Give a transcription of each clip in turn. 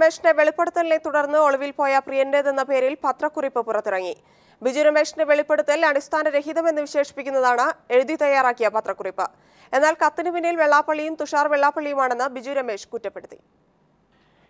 രമേശിന്റെ വെളിപ്പെടുത്തലിനെ തുടർന്ന് ഒളിവിൽ പോയ പ്രിയന്റേതെന്ന പേരിൽ പത്രക്കുറിപ്പ് പുറത്തിറങ്ങി. ബിജു രമേശിന്റെ വെളിപ്പെടുത്തൽ അടിസ്ഥാനരഹിതമെന്ന് വിശേഷിപ്പിക്കുന്നതാണ് എഴുതി തയ്യാറാക്കിയ പത്രക്കുറിപ്പ്. എന്നാൽ കത്തിന് പിന്നിൽ വെള്ളാപ്പള്ളിയും തുഷാർ വെള്ളാപ്പള്ളിയുമാണെന്ന് ബിജു രമേശ് കുറ്റപ്പെടുത്തി.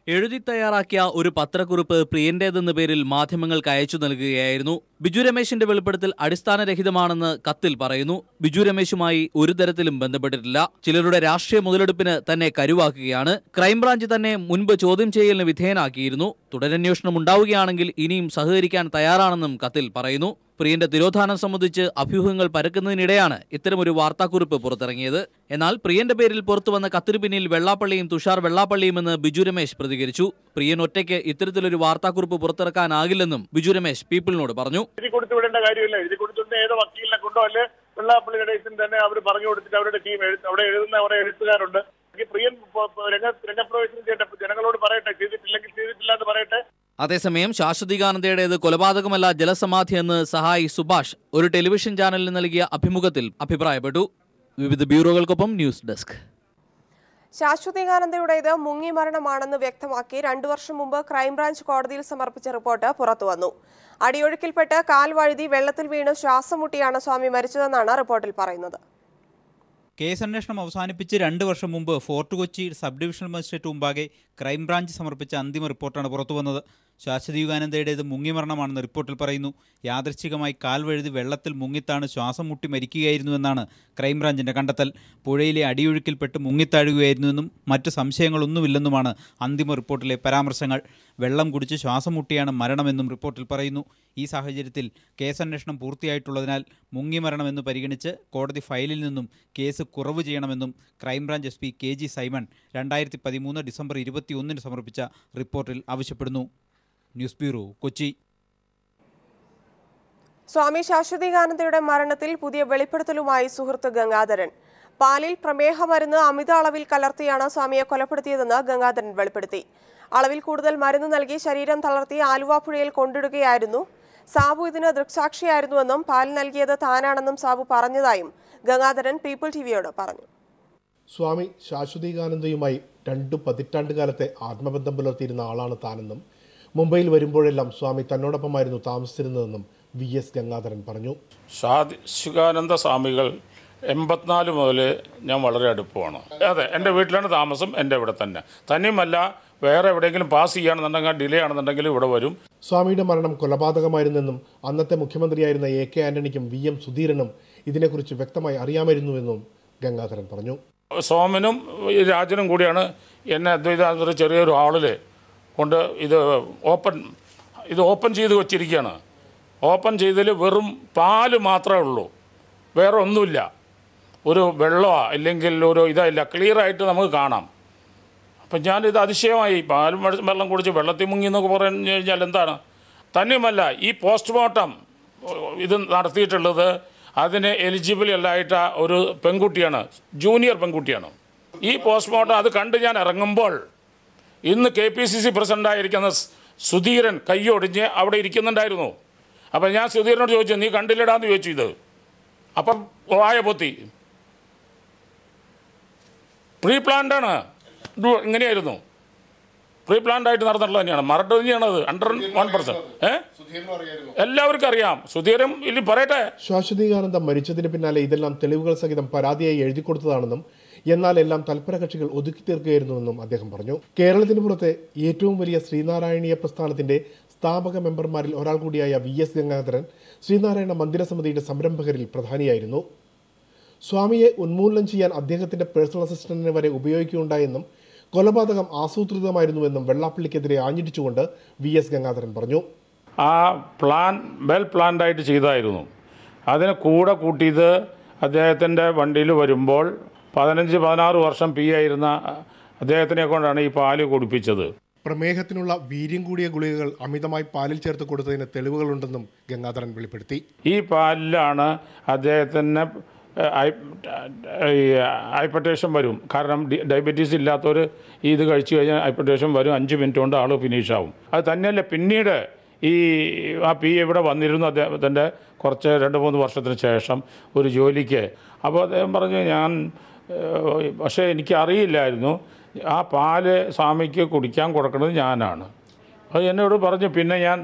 എഴുതി തയ്യാറാക്കിയ ഒരു പത്രക്കുറിപ്പ് പ്രിയന്റേതെന്ന പേരിൽ മാധ്യമങ്ങൾക്ക് അയച്ചു നൽകുകയായിരുന്നു. ബിജു രമേശിന്റെ വെളിപ്പെടുത്തൽ അടിസ്ഥാനരഹിതമാണെന്ന് കത്തിൽ പറയുന്നു. ബിജു രമേശുമായി ഒരു തരത്തിലും ബന്ധപ്പെട്ടിട്ടില്ല. ചിലരുടെ രാഷ്ട്രീയ മുതലെടുപ്പിന് തന്നെ കരുവാക്കുകയാണ്. ക്രൈംബ്രാഞ്ച് തന്നെ മുൻപ് ചോദ്യം ചെയ്യലിന് വിധേയനാക്കിയിരുന്നു. തുടരന്വേഷണം ഉണ്ടാവുകയാണെങ്കിൽ ഇനിയും സഹകരിക്കാൻ തയ്യാറാണെന്നും കത്തിൽ പറയുന്നു. പ്രിയന്റെ തിരോധാനം സംബന്ധിച്ച് അഭ്യൂഹങ്ങൾ പരക്കുന്നതിനിടെയാണ് ഇത്തരമൊരു വാർത്താക്കുറിപ്പ് പുറത്തിറങ്ങിയത്. എന്നാൽ പ്രിയന്റെ പേരിൽ പുറത്തുവന്ന കത്തിനു പിന്നിൽ വെള്ളാപ്പള്ളിയും തുഷാർ വെള്ളാപ്പള്ളിയുമെന്ന് ബിജു രമേശ് പ്രതികരിച്ചു. പ്രിയൻ ഒറ്റയ്ക്ക് ഇത്തരത്തിലൊരു വാർത്താക്കുറിപ്പ് പുറത്തിറക്കാനാകില്ലെന്നും ബിജു രമേശ് പീപ്പിളിനോട് പറഞ്ഞു. വെള്ളാപ്പള്ളി ഗണേശൻ തന്നെ അവർ പറഞ്ഞു കൊടുത്തിട്ട് അവരുടെ ടീം അവിടെ എഴുതുന്ന കുറെ എഴുത്തുകാരുണ്ട്. പ്രിയൻ രംഗപ്രവേശനം ചെയ്യട്ടെ, ജനങ്ങളോട് പറയട്ടെ, ചെയ്തിട്ടില്ലെങ്കിൽ ചെയ്തിട്ടില്ല എന്ന് പറയട്ടെ. അതേസമയം ശാശ്വതികാനന്ദയുടേത് കൊലപാതകമല്ല ജലസമാധി എന്ന് സഹായി സുഭാഷ് ഒരു ടെലിവിഷൻ ചാനലിന് നൽകിയ അഭിമുഖത്തിൽ അഭിപ്രായപ്പെട്ടു. വിവിധ ബ്യൂറോകൾക്കൊപ്പം ന്യൂസ് ഡെസ്ക്. ശാശ്വതികാനന്ദയുടേത് മുങ്ങി മരണമാണെന്ന് വ്യക്തമാക്കി 2 വർഷം മുമ്പ് ക്രൈംബ്രാഞ്ച് കോടതിയിൽ സമർപ്പിച്ച റിപ്പോർട്ട് പുറത്തുവന്നു. അടിയൊഴുക്കിൽപ്പെട്ട് കാൽ വഴുതി വെള്ളത്തിൽ വീണ് ശ്വാസം മുട്ടിയാണ് സ്വാമി മരിച്ചതെന്നാണ് റിപ്പോർട്ടിൽ പറയുന്നത്. കേസന്വേഷണം അവസാനിപ്പിച്ച് 2 വർഷം മുമ്പ് fort Kochi sub divisional magistrate മുമ്പാകെ ക്രൈംബ്രാഞ്ച് സമർപ്പിച്ച അന്തിമ റിപ്പോർട്ടാണ് പുറത്തുവന്നത്. ശാശ്വതികാനന്ദയുടേത് മുങ്ങിമരണമാണെന്ന് റിപ്പോർട്ടിൽ പറയുന്നു. യാദൃശ്ചികമായി കാൽ വഴുതി വെള്ളത്തിൽ മുങ്ങിത്താണ് ശ്വാസം മുട്ടി മരിക്കുകയായിരുന്നുവെന്നാണ് ക്രൈംബ്രാഞ്ചിൻ്റെ കണ്ടെത്തൽ. പുഴയിലെ അടിയൊഴുക്കിൽപ്പെട്ട് മുങ്ങിത്താഴുകയായിരുന്നുവെന്നും മറ്റ് സംശയങ്ങളൊന്നുമില്ലെന്നുമാണ് അന്തിമ റിപ്പോർട്ടിലെ പരാമർശങ്ങൾ. വെള്ളം കുടിച്ച് ശ്വാസം മുട്ടിയാണ് മരണമെന്നും റിപ്പോർട്ടിൽ പറയുന്നു. ഈ സാഹചര്യത്തിൽ കേസന്വേഷണം പൂർത്തിയായിട്ടുള്ളതിനാൽ മുങ്ങിമരണമെന്ന് പരിഗണിച്ച് കോടതി ഫയലിൽ നിന്നും കേസ് കുറവ് ചെയ്യണമെന്നും ക്രൈംബ്രാഞ്ച് SP KG സൈമൺ 2013 ഡിസംബർ 21 സമർപ്പിച്ച റിപ്പോർട്ടിൽ ആവശ്യപ്പെടുന്നു. News bureau, Kochi. സ്വാമി ശാശ്വതികാനന്ദയുടെ മരണത്തിൽ പുതിയ വെളിപ്പെടുത്തലുമായി സുഹൃത്ത് ഗംഗാധരൻ. പാലിൽ പ്രമേഹ മരുന്ന് അമിത അളവിൽ കലർത്തിയാണ് സ്വാമിയെ കൊലപ്പെടുത്തിയതെന്ന് ഗംഗാധരൻ വെളിപ്പെടുത്തി. അളവിൽ കൂടുതൽ മരുന്ന് നൽകി ശരീരം തളർത്തി ആലുവ പുഴയിൽ കൊണ്ടിടുകയായിരുന്നു. സാബു ഇതിന് ദൃക്സാക്ഷിയായിരുന്നുവെന്നും പാൽ നൽകിയത് താനാണെന്നും സാബു പറഞ്ഞതായും ഗംഗാധരൻ പീപ്പിൾ TVയോട് പറഞ്ഞു. സ്വാമി ശാശ്വതികാനന്ദയുമായി 2 പതിറ്റാണ്ടുകാലത്തെ ആത്മബന്ധം പുലർത്തിയിരുന്ന ആളാണ് താനെന്നും മുംബൈയിൽ വരുമ്പോഴെല്ലാം സ്വാമി തന്നോടൊപ്പമായിരുന്നു താമസിച്ചിരുന്നതെന്നും VS ഗംഗാധരൻ പറഞ്ഞു. ശാശ്വതാനന്ദ സ്വാമികൾ 84 മുതൽ ഞാൻ വളരെ അടുപ്പമാണ്. അതെ, എൻ്റെ വീട്ടിലാണ് താമസം, എൻ്റെ ഇവിടെ തന്നെ. തന്നെയുമല്ല, വേറെ എവിടെയെങ്കിലും പാസ് ചെയ്യുകയാണെന്നുണ്ടെങ്കിൽ ഡിലേ ആണെന്നുണ്ടെങ്കിൽ ഇവിടെ വരും. സ്വാമിയുടെ മരണം കൊലപാതകമായിരുന്നെന്നും അന്നത്തെ മുഖ്യമന്ത്രിയായിരുന്ന AK ആന്റണിക്കും VM സുധീരനും ഇതിനെക്കുറിച്ച് വ്യക്തമായി അറിയാമായിരുന്നുവെന്നും ഗംഗാധരൻ പറഞ്ഞു. സോമനും രാജനും കൂടിയാണ് എന്നെ അദ്വൈതാനന്ദ ചെറിയൊരു ഹാളിൽ കൊണ്ട് ഇത് ഓപ്പൺ ചെയ്ത് വച്ചിരിക്കുകയാണ്. ഓപ്പൺ ചെയ്തതിൽ വെറും പാല് മാത്രമേ ഉള്ളൂ, വേറെ ഒന്നുമില്ല. ഒരു വെള്ളമോ ഇല്ലെങ്കിൽ ഒരു ഇതായില്ല, ക്ലിയറായിട്ട് നമുക്ക് കാണാം. അപ്പം ഞാനിത് അതിശയമായി. പാലും വെള്ളം കുടിച്ച് വെള്ളത്തിൽ മുങ്ങി എന്നൊക്കെ പറഞ്ഞു കഴിഞ്ഞാൽ എന്താണ്? തന്നെയുമല്ല, ഈ പോസ്റ്റ്മോർട്ടം ഇത് നടത്തിയിട്ടുള്ളത് അതിന് എലിജിബിൾ അല്ലായിട്ട ഒരു പെൺകുട്ടിയാണ്, ജൂനിയർ പെൺകുട്ടിയാണ്. ഈ പോസ്റ്റ്മോർട്ടം അത് കണ്ട് ഞാൻ ഇറങ്ങുമ്പോൾ ഇന്ന് KPCC പ്രസിഡൻ്റായിരിക്കുന്ന സുധീരൻ കൈയൊടിഞ്ഞ് അവിടെ ഇരിക്കുന്നുണ്ടായിരുന്നു. അപ്പം ഞാൻ സുധീരനോട് ചോദിച്ചു, നീ കണ്ടില്ലടാന്ന് ചോദിച്ചു. ഇത് അപ്പം വായ പൊത്തി. പ്രീ പ്ലാൻഡാണ്, ഇങ്ങനെയായിരുന്നു. പ്രീ പ്ലാൻഡ് ആയിട്ട് നടന്നിട്ടുള്ളത് തന്നെയാണ്. മറട്ട് തന്നെയാണത് 101%. എല്ലാവർക്കും അറിയാം. സുധീരൻ ഇല്ല പറയട്ടെ. ശാശ്വതികാനന്ദ മരിച്ചതിന് പിന്നാലെ ഇതെല്ലാം തെളിവുകൾ സഹിതം പരാതിയായി എഴുതി കൊടുത്തതാണെന്നും എന്നാൽ എല്ലാം തൽപര കക്ഷികൾ ഒതുക്കി തീർക്കുകയായിരുന്നുവെന്നും അദ്ദേഹം പറഞ്ഞു. കേരളത്തിന് പുറത്തെ ഏറ്റവും വലിയ ശ്രീനാരായണീയ പ്രസ്ഥാനത്തിന്റെ സ്ഥാപക മെമ്പർമാരിൽ ഒരാൾ കൂടിയായ VS ഗംഗാധരൻ ശ്രീനാരായണ മന്ദിര സമിതിയുടെ സംരംഭകരിൽ പ്രധാനിയായിരുന്നു. സ്വാമിയെ ഉന്മൂലനം ചെയ്യാൻ അദ്ദേഹത്തിന്റെ പേഴ്സണൽ അസിസ്റ്റന്റിനെ വരെ ഉപയോഗിക്കുകയുണ്ടായെന്നും കൊലപാതകം ആസൂത്രിതമായിരുന്നുവെന്നും വെള്ളാപ്പള്ളിക്കെതിരെ ആഞ്ഞടിച്ചുകൊണ്ട് VS ഗംഗാധരൻ പറഞ്ഞു. ആ പ്ലാൻ വെൽ പ്ലാൻഡായിട്ട് ചെയ്തായിരുന്നു. അതിന് കൂടെ കൂട്ടിയത് അദ്ദേഹത്തിൻ്റെ വണ്ടിയിൽ വരുമ്പോൾ 15-16 വർഷം PA ആയിരുന്ന അദ്ദേഹത്തിനെ കൊണ്ടാണ് ഈ പാല് കുടിപ്പിച്ചത്. പ്രമേഹത്തിനുള്ള വീര്യം കൂടിയ ഗുളികകൾ അമിതമായി പാലിൽ ചേർത്ത് കൊടുത്തതിന് തെളിവുകളുണ്ടെന്നും ഗംഗാധരൻ വെളിപ്പെടുത്തി. ഈ പാലിലാണ് അദ്ദേഹത്തിന് ഹൈപ്പർട്ടേഷൻ വരും. കാരണം ഡയബറ്റീസ് ഇല്ലാത്തവർ ഇത് കഴിച്ചു കഴിഞ്ഞാൽ ഹൈപ്പർട്ടേഷൻ വരും. 5 മിനിറ്റ് കൊണ്ട് ആൾ ഫിനിഷാവും. അത് തന്നെയല്ല, പിന്നീട് ആ PA ഇവിടെ വന്നിരുന്നു അദ്ദേഹത്തിൻ്റെ കുറച്ച് 2-3 വർഷത്തിന് ശേഷം ഒരു ജോലിക്ക്. അപ്പോൾ അദ്ദേഹം പറഞ്ഞു, പക്ഷേ എനിക്കറിയില്ലായിരുന്നു, ആ പാല് സ്വാമിക്ക് കുടിക്കാൻ കൊടുക്കുന്നത് ഞാനാണ്. അത് എന്നോട് പറഞ്ഞു. പിന്നെ ഞാൻ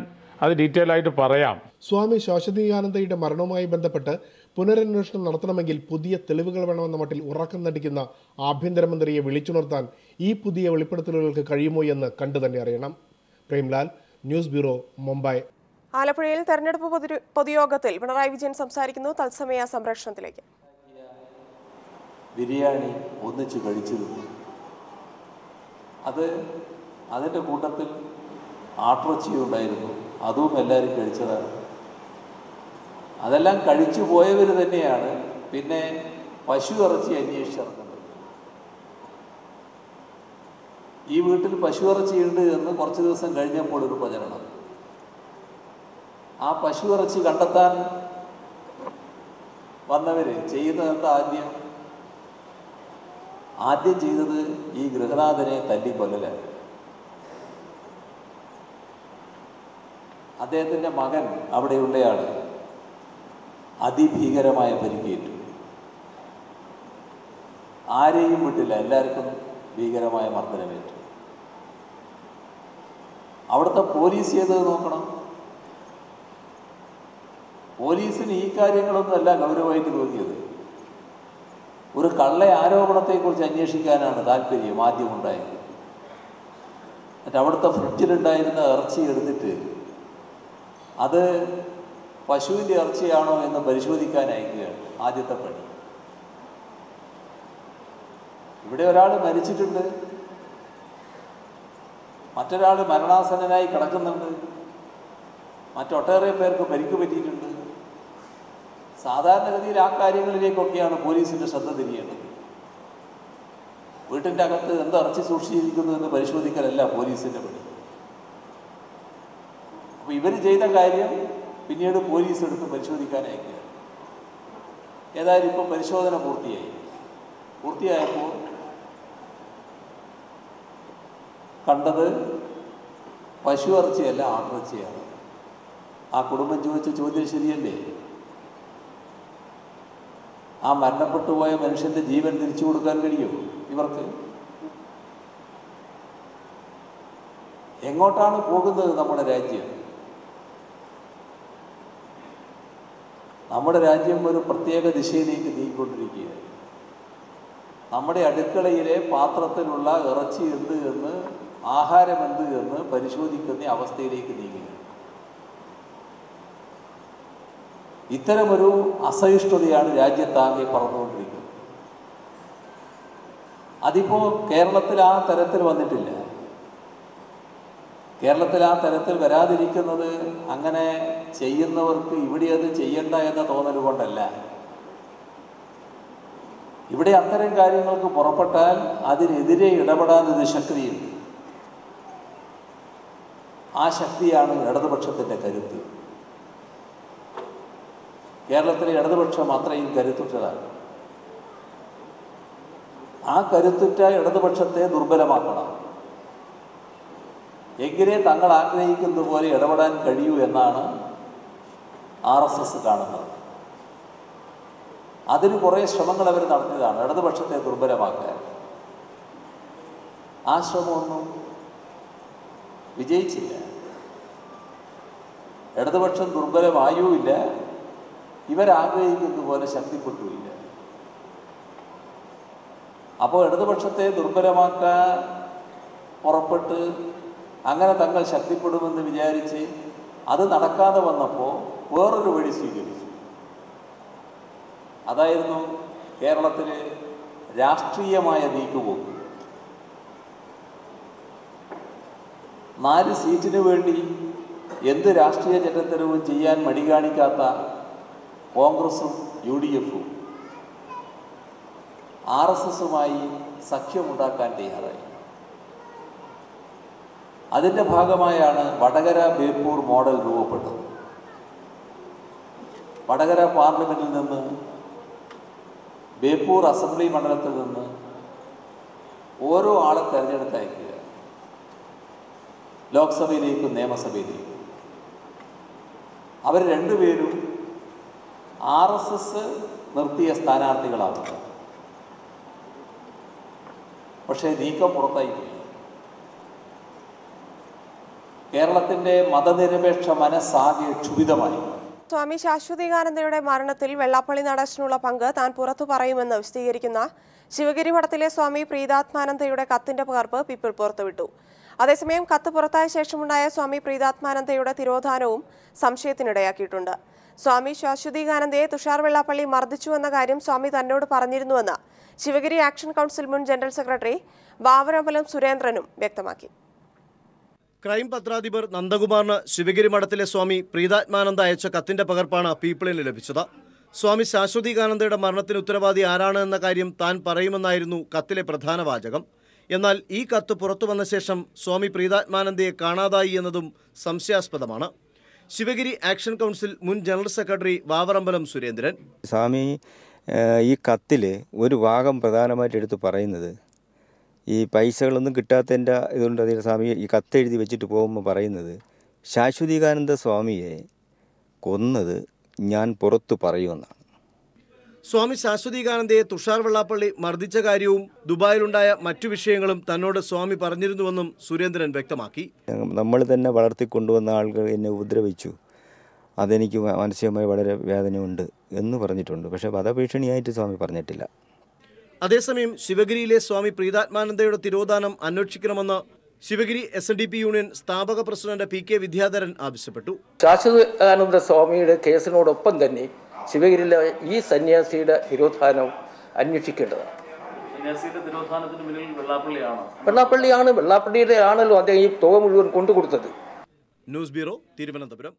അത് ഡീറ്റെയിൽ ആയിട്ട് പറയാം. സ്വാമി ശാശ്വതീകാനന്ദയുടെ മരണവുമായി ബന്ധപ്പെട്ട് പുനരന്വേഷണം നടത്തണമെങ്കിൽ പുതിയ തെളിവുകൾ വേണമെന്ന മട്ടിൽ ഉറക്കം നടിക്കുന്ന ആഭ്യന്തരമന്ത്രിയെ വിളിച്ചുണർത്താൻ ഈ പുതിയ വെളിപ്പെടുത്തലുകൾക്ക് കഴിയുമോ എന്ന് കണ്ടു തന്നെ അറിയണം. Premlal, news bureau, Mumbai. ആലപ്പുഴയിൽ തെരഞ്ഞെടുപ്പ് പൊതുയോഗത്തിൽ പിണറായി വിജയൻ സംസാരിക്കുന്നു. തത്സമയ സംപ്രേഷണത്തിലേക്ക്. ബിരിയാണി ഒന്നിച്ച് കഴിച്ചിരുന്നു. അതിൻ്റെ കൂട്ടത്തിൽ ആട്ടിറച്ചിയുണ്ടായിരുന്നു. അതും എല്ലാവരും കഴിച്ചതാണ്. അതെല്ലാം കഴിച്ചു പോയവർ തന്നെയാണ് പിന്നെ പശു ഇറച്ചി അന്വേഷിച്ചിറങ്ങുന്നത്. ഈ വീട്ടിൽ പശു ഇറച്ചിയുണ്ട് എന്ന് കുറച്ച് ദിവസം കഴിഞ്ഞപ്പോൾ ഒരു പ്രചരണം. ആ പശു ഇറച്ചി കണ്ടെത്താൻ വന്നവർ ചെയ്യുന്നതെന്താ? ആദ്യം ചെയ്തത് ഈ ഗൃഹനാഥനെ തല്ലിക്കൊല്ലലാണ്. അദ്ദേഹത്തിൻ്റെ മകൻ അവിടെയുള്ളയാൾ അതിഭീകരമായ പരിക്കേറ്റു. ആരെയും വിട്ടില്ല, എല്ലാവർക്കും ഭീകരമായ മർദ്ദനമേറ്റു. അവിടുത്തെ പോലീസ് ചെയ്തത് നോക്കണം. പോലീസിന് ഈ കാര്യങ്ങളൊന്നുമല്ല ഗൗരവമായിട്ട് തോന്നിയത്. ഒരു കള്ള ആരോപണത്തെക്കുറിച്ച് അന്വേഷിക്കാനാണ് താല്പര്യം ആദ്യമുണ്ടായത്. എന്നിട്ട് അവിടുത്തെ ഫ്രിഡ്ജിലുണ്ടായിരുന്ന ഇറച്ചി എടുത്തിട്ട് അത് പശുവിൻ്റെ ഇറച്ചിയാണോ എന്ന് പരിശോധിക്കാൻ അയക്കുകയാണ് ആദ്യത്തെ പണി. ഇവിടെ ഒരാൾ മരിച്ചിട്ടുണ്ട്, മറ്റൊരാൾ മരണാസന്നനായി കിടക്കുന്നുണ്ട്, മറ്റൊട്ടേറെ പേർക്ക് പരിക്ക് പറ്റിയിട്ടുണ്ട്. സാധാരണഗതിയിൽ ആ കാര്യങ്ങളിലേക്കൊക്കെയാണ് പോലീസിൻ്റെ ശ്രദ്ധ തിരിയേണ്ടത്. വീട്ടിൻ്റെ അകത്ത് എന്താ ഇറച്ചി സൂക്ഷിച്ചിരിക്കുന്നു എന്ന് പരിശോധിക്കലല്ല പോലീസിൻ്റെ പണി. അപ്പോൾ ഇവർ ചെയ്ത കാര്യം പിന്നീട് പോലീസ് എടുത്ത് പരിശോധിക്കാൻ അയക്കുക. ഏതായാലും ഇപ്പം പരിശോധന പൂർത്തിയായപ്പോൾ കണ്ടത് പശു ഇറച്ചിയല്ല, ആട്ടിറച്ചിയാണ്. ആ കുടുംബം ചോദിച്ച ചോദ്യം ശരിയല്ലേ? ആ മരണപ്പെട്ടു പോയ മനുഷ്യൻ്റെ ജീവൻ തിരിച്ചു കൊടുക്കാൻ കഴിയുമോ ഇവർക്ക്? എങ്ങോട്ടാണ് പോകുന്നത് നമ്മുടെ രാജ്യം? നമ്മുടെ രാജ്യം ഒരു പ്രത്യേക ദിശയിലേക്ക് നീങ്ങിക്കൊണ്ടിരിക്കുകയാണ്. നമ്മുടെ അടുക്കളയിലെ പാത്രത്തിലുള്ള ഇറച്ചി എന്ത് എന്ന്, ആഹാരം എന്ത് എന്ന് പരിശോധിക്കുന്ന അവസ്ഥയിലേക്ക് നീങ്ങുകയാണ്. ഇത്തരമൊരു അസഹിഷ്ണുതയാണ് രാജ്യത്താകെ പറന്നുകൊണ്ടിരിക്കുന്നത്. അതിപ്പോൾ കേരളത്തിൽ ആ തരത്തിൽ വന്നിട്ടില്ല. കേരളത്തിൽ ആ തരത്തിൽ വരാതിരിക്കുന്നത് അങ്ങനെ ചെയ്യുന്നവർക്ക് ഇവിടെ അത് ചെയ്യണ്ട എന്ന തോന്നൽ കൊണ്ടല്ല. ഇവിടെ അത്തരം കാര്യങ്ങൾക്ക് പുറപ്പെട്ടാൽ അതിനെതിരെ ഇടപെടാൻ ഒരു ശക്തിയുണ്ട്. ആ ശക്തിയാണ് ഇടതുപക്ഷത്തിൻ്റെ കരുത്ത്. കേരളത്തിലെ ഇടതുപക്ഷം അത്രയും കരുത്തുറ്റതാണ്. ആ കരുത്തുറ്റ ഇടതുപക്ഷത്തെ ദുർബലമാക്കണം. എങ്കിലേ തങ്ങൾ ആഗ്രഹിക്കുന്നത് പോലെ ഇടപെടാൻ കഴിയൂ എന്നാണ് RSS കാണുന്നത്. അതിന് കുറേ ശ്രമങ്ങൾ അവർ നടത്തിയതാണ് ഇടതുപക്ഷത്തെ ദുർബലമാക്കാൻ. ആ ശ്രമമൊന്നും വിജയിച്ചില്ല. ഇടതുപക്ഷം ദുർബലമായുമില്ല, ഇവരാഗ്രഹിക്കുന്നത് പോലെ ശക്തിപ്പെട്ടുമില്ല. അപ്പോൾ ഇടതുപക്ഷത്തെ ദുർബലമാക്കാൻ പുറപ്പെട്ട് അങ്ങനെ തങ്ങൾ ശക്തിപ്പെടുമെന്ന് വിചാരിച്ച് അത് നടക്കാതെ വന്നപ്പോൾ വേറൊരു വഴി സ്വീകരിച്ചു. അതായിരുന്നു കേരളത്തിൽ രാഷ്ട്രീയമായ നീക്കുപോക്ക്. 4 സീറ്റിന് വേണ്ടി എന്ത് രാഷ്ട്രീയ ചെറ്റത്തരവും ചെയ്യാൻ മടി കാണിക്കാത്ത കോൺഗ്രസും UDFും RSSുമായി സഖ്യമുണ്ടാക്കാൻ തയ്യാറായി. അതിൻ്റെ ഭാഗമായാണ് വടകര ബേപ്പൂർ മോഡൽ രൂപപ്പെട്ടത്. വടകര പാർലമെൻറ്റിൽ നിന്ന്, ബേപ്പൂർ അസംബ്ലി മണ്ഡലത്തിൽ നിന്ന് ഓരോ ആളെ തിരഞ്ഞെടുത്തയക്കുക ലോക്സഭയിലേക്കും നിയമസഭയിലേക്കും. അവർ രണ്ടുപേരും RSS നിർത്തിയ സ്ഥാനാർത്ഥികളാണ്. പക്ഷേ നീക്കം പുറത്തായി പോയി. കേരളത്തിൻ്റെ മതനിരപേക്ഷ മനസ്സാകെ ക്ഷുഭിതമായി. സ്വാമി ശാശ്വതികാനന്ദയുടെ മരണത്തിൽ വെള്ളാപ്പള്ളി നടേശനുള്ള പങ്ക് താൻ പുറത്തു പറയുമെന്ന് വിശദീകരിക്കുന്ന ശിവഗിരി മഠത്തിലെ സ്വാമി പ്രീതാത്മാനന്ദയുടെ കത്തിന്റെ പകർപ്പ് പീപ്പിൾ പുറത്തുവിട്ടു. അതേസമയം കത്ത് പുറത്തായ ശേഷമുണ്ടായ സ്വാമി പ്രീതാത്മാനന്ദയുടെ തിരോധാനവും സംശയത്തിനിടയാക്കിയിട്ടുണ്ട്. സ്വാമി ശാശ്വതികാനന്ദയെ തുഷാർ വെള്ളാപ്പള്ളി മർദ്ദിച്ചുവെന്ന കാര്യം സ്വാമി തന്നോട് പറഞ്ഞിരുന്നുവെന്ന് ശിവഗിരി ആക്ഷൻ കൗൺസിൽ മുൻ ജനറൽ സെക്രട്ടറി വാവരമ്പലം സുരേന്ദ്രനും വ്യക്തമാക്കി. ക്രൈം പത്രാധിപർ നന്ദകുമാറിന് ശിവഗിരി മഠത്തിലെ സ്വാമി പ്രീതാത്മാനന്ദ അയച്ച കത്തിന്റെ പകർപ്പാണ് പീപ്പിളിന് ലഭിച്ചത്. സ്വാമി ശാശ്വതികാനന്ദയുടെ മരണത്തിന് ഉത്തരവാദി ആരാണ് എന്ന കാര്യം താൻ പറയുമെന്നായിരുന്നു കത്തിലെ പ്രധാന വാചകം. എന്നാൽ ഈ കത്ത് പുറത്തു വന്ന ശേഷം സ്വാമി പ്രീതാത്മാനന്ദയെ കാണാതായി എന്നതും സംശയാസ്പദമാണ്. ശിവഗിരി ആക്ഷൻ കൗൺസിൽ മുൻ ജനറൽ സെക്രട്ടറി വാവറമ്പലം സുരേന്ദ്രൻ, സ്വാമി ഈ കത്തിൽ ഒരു ഭാഗം പ്രധാനമായിട്ട് എടുത്ത് പറയുന്നത് ഈ പൈസകളൊന്നും കിട്ടാത്തതിൻ്റെ ഇതുകൊണ്ട് അതിൽ സ്വാമി ഈ കത്തെഴുതി വെച്ചിട്ട് പോകുമ്പോൾ പറയുന്നത് ശാശ്വതികാനന്ദ സ്വാമിയെ കൊന്നത് ഞാൻ പുറത്തു പറയുമെന്നാണ്. സ്വാമി ശാശ്വതികാനന്ദയെ തുഷാർ വെള്ളാപ്പള്ളി മർദ്ദിച്ച കാര്യവും ദുബായിലുണ്ടായ മറ്റു വിഷയങ്ങളും തന്നോട് സ്വാമി പറഞ്ഞിരുന്നുവെന്നും സുരേന്ദ്രൻ വ്യക്തമാക്കി. നമ്മൾ തന്നെ വളർത്തിക്കൊണ്ടുവന്ന ആളുകൾ എന്നെ ഉപദ്രവിച്ചു, അതെനിക്ക് മാനസികമായി വളരെ വേദനയുണ്ട് എന്ന് പറഞ്ഞിട്ടുണ്ട്. പക്ഷേ വധഭീഷണിയായിട്ട് സ്വാമി പറഞ്ഞിട്ടില്ല. അതേസമയം ശിവഗിരിയിലെ സ്വാമി പ്രീതാത്മാനന്ദയുടെ തിരോധാനം അന്വേഷിക്കണമെന്ന് ശിവഗിരി SNDP യൂണിയൻ സ്ഥാപക പ്രസിഡന്റ് PK വിദ്യാധരൻ ആവശ്യപ്പെട്ടു. ശാശ്വതാനന്ദ സ്വാമിയുടെ കേസിനോടൊപ്പം തന്നെ ശിവഗിരിയിലെ ഈ സന്യാസിയുടെ തിരോധാനം അന്വേഷിക്കേണ്ടതാണ്. വെള്ളാപ്പള്ളിയുടെ ആണല്ലോ അദ്ദേഹം ഈ തുക മുഴുവൻ കൊണ്ടുകൊടുത്തത്. News bureau, Thiruvananthapuram.